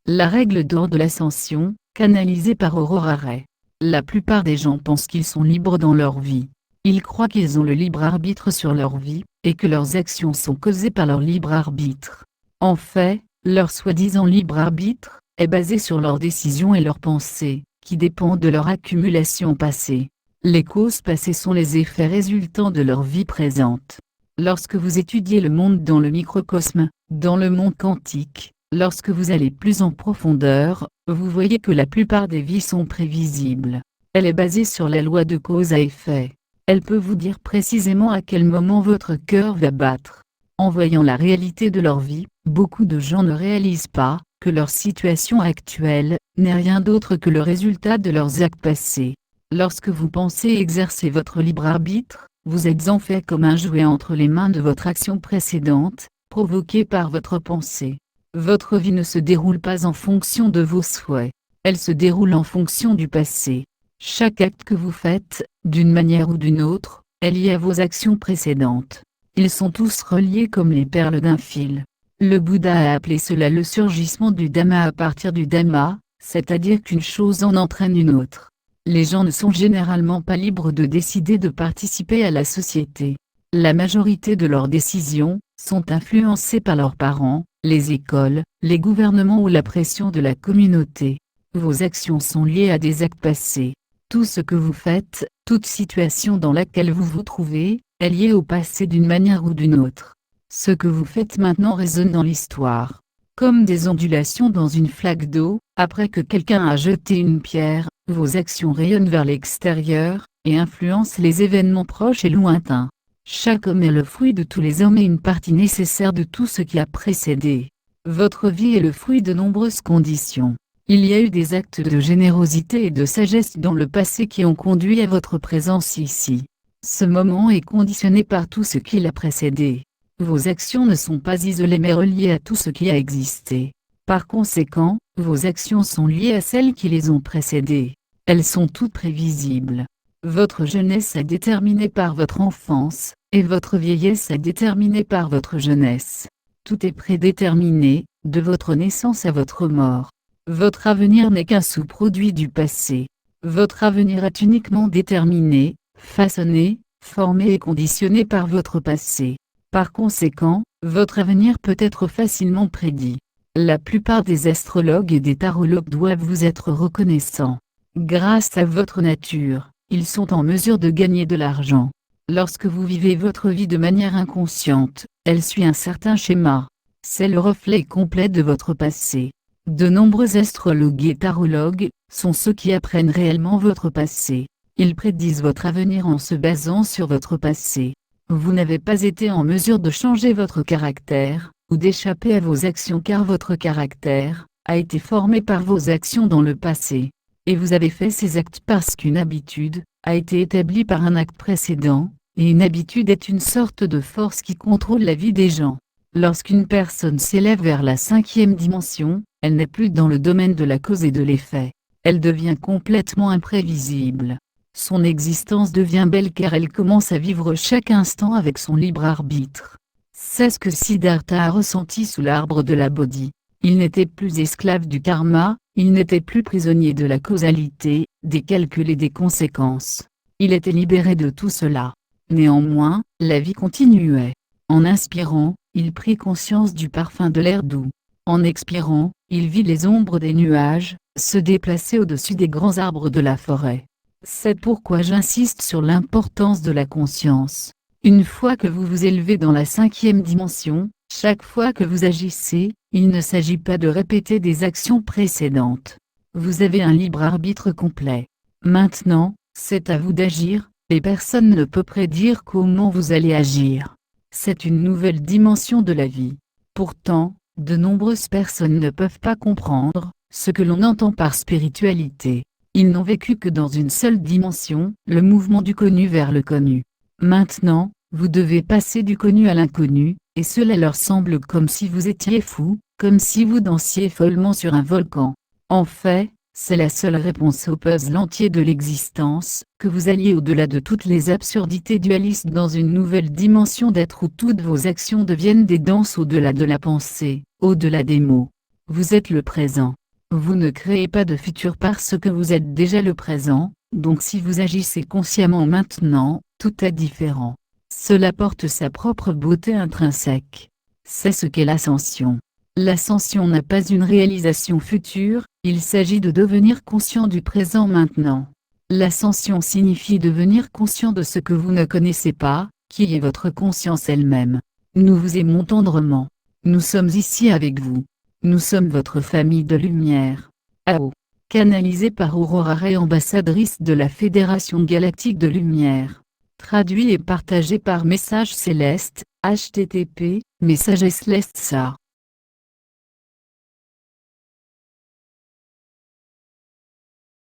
La règle d'or de l'ascension, canalisée par Aurora Ray. La plupart des gens pensent qu'ils sont libres dans leur vie. Ils croient qu'ils ont le libre arbitre sur leur vie, et que leurs actions sont causées par leur libre arbitre. En fait, leur soi-disant libre arbitre est basé sur leurs décisions et leurs pensées, qui dépendent de leur accumulation passée. Les causes passées sont les effets résultants de leur vie présente. Lorsque vous étudiez le monde dans le microcosme, dans le monde quantique, lorsque vous allez plus en profondeur, vous voyez que la plupart des vies sont prévisibles. Elle est basée sur la loi de cause à effet. Elle peut vous dire précisément à quel moment votre cœur va battre. En voyant la réalité de leur vie, beaucoup de gens ne réalisent pas que leur situation actuelle n'est rien d'autre que le résultat de leurs actes passés. Lorsque vous pensez exercer votre libre arbitre, vous êtes en fait comme un jouet entre les mains de votre action précédente, provoquée par votre pensée. Votre vie ne se déroule pas en fonction de vos souhaits. Elle se déroule en fonction du passé. Chaque acte que vous faites, d'une manière ou d'une autre, est lié à vos actions précédentes. Ils sont tous reliés comme les perles d'un fil. Le Bouddha a appelé cela le surgissement du Dhamma à partir du Dhamma, c'est-à-dire qu'une chose en entraîne une autre. Les gens ne sont généralement pas libres de décider de participer à la société. La majorité de leurs décisions sont influencées par leurs parents, les écoles, les gouvernements ou la pression de la communauté. Vos actions sont liées à des actes passés. Tout ce que vous faites, toute situation dans laquelle vous vous trouvez, est liée au passé d'une manière ou d'une autre. Ce que vous faites maintenant résonne dans l'histoire. Comme des ondulations dans une flaque d'eau, après que quelqu'un a jeté une pierre, vos actions rayonnent vers l'extérieur, et influencent les événements proches et lointains. Chaque homme est le fruit de tous les hommes et une partie nécessaire de tout ce qui a précédé. Votre vie est le fruit de nombreuses conditions. Il y a eu des actes de générosité et de sagesse dans le passé qui ont conduit à votre présence ici. Ce moment est conditionné par tout ce qui l'a précédé. Vos actions ne sont pas isolées mais reliées à tout ce qui a existé. Par conséquent, vos actions sont liées à celles qui les ont précédées. Elles sont toutes prévisibles. Votre jeunesse est déterminée par votre enfance, et votre vieillesse est déterminée par votre jeunesse. Tout est prédéterminé, de votre naissance à votre mort. Votre avenir n'est qu'un sous-produit du passé. Votre avenir est uniquement déterminé, façonné, formé et conditionné par votre passé. Par conséquent, votre avenir peut être facilement prédit. La plupart des astrologues et des tarologues doivent vous être reconnaissants. Grâce à votre nature, ils sont en mesure de gagner de l'argent. Lorsque vous vivez votre vie de manière inconsciente, elle suit un certain schéma. C'est le reflet complet de votre passé. De nombreux astrologues et tarologues sont ceux qui apprennent réellement votre passé. Ils prédisent votre avenir en se basant sur votre passé. Vous n'avez pas été en mesure de changer votre caractère, ou d'échapper à vos actions car votre caractère a été formé par vos actions dans le passé. Et vous avez fait ces actes parce qu'une habitude a été établie par un acte précédent, et une habitude est une sorte de force qui contrôle la vie des gens. Lorsqu'une personne s'élève vers la 5e dimension, elle n'est plus dans le domaine de la cause et de l'effet. Elle devient complètement imprévisible. Son existence devient belle car elle commence à vivre chaque instant avec son libre arbitre. C'est ce que Siddhartha a ressenti sous l'arbre de la Bodhi. Il n'était plus esclave du karma, il n'était plus prisonnier de la causalité, des calculs et des conséquences. Il était libéré de tout cela. Néanmoins, la vie continuait. En inspirant, il prit conscience du parfum de l'air doux. En expirant, il vit les ombres des nuages se déplacer au-dessus des grands arbres de la forêt. C'est pourquoi j'insiste sur l'importance de la conscience. Une fois que vous vous élevez dans la 5e dimension, chaque fois que vous agissez, il ne s'agit pas de répéter des actions précédentes. Vous avez un libre arbitre complet. Maintenant, c'est à vous d'agir, et personne ne peut prédire comment vous allez agir. C'est une nouvelle dimension de la vie. Pourtant, de nombreuses personnes ne peuvent pas comprendre ce que l'on entend par spiritualité. Ils n'ont vécu que dans une seule dimension, le mouvement du connu vers le connu. Maintenant, vous devez passer du connu à l'inconnu, et cela leur semble comme si vous étiez fou, comme si vous dansiez follement sur un volcan. En fait, c'est la seule réponse au puzzle entier de l'existence, que vous alliez au-delà de toutes les absurdités dualistes dans une nouvelle dimension d'être où toutes vos actions deviennent des danses au-delà de la pensée, au-delà des mots. Vous êtes le présent. Vous ne créez pas de futur parce que vous êtes déjà le présent, donc si vous agissez consciemment maintenant, tout est différent. Cela porte sa propre beauté intrinsèque. C'est ce qu'est l'ascension. L'ascension n'a pas une réalisation future, il s'agit de devenir conscient du présent maintenant. L'ascension signifie devenir conscient de ce que vous ne connaissez pas, qui est votre conscience elle-même. Nous vous aimons tendrement. Nous sommes ici avec vous. Nous sommes votre famille de lumière. AO. Canalisé par Aurora Ray, ambassadrice de la Fédération Galactique de Lumière. Traduit et partagé par Message Céleste, http, Messages Celestes.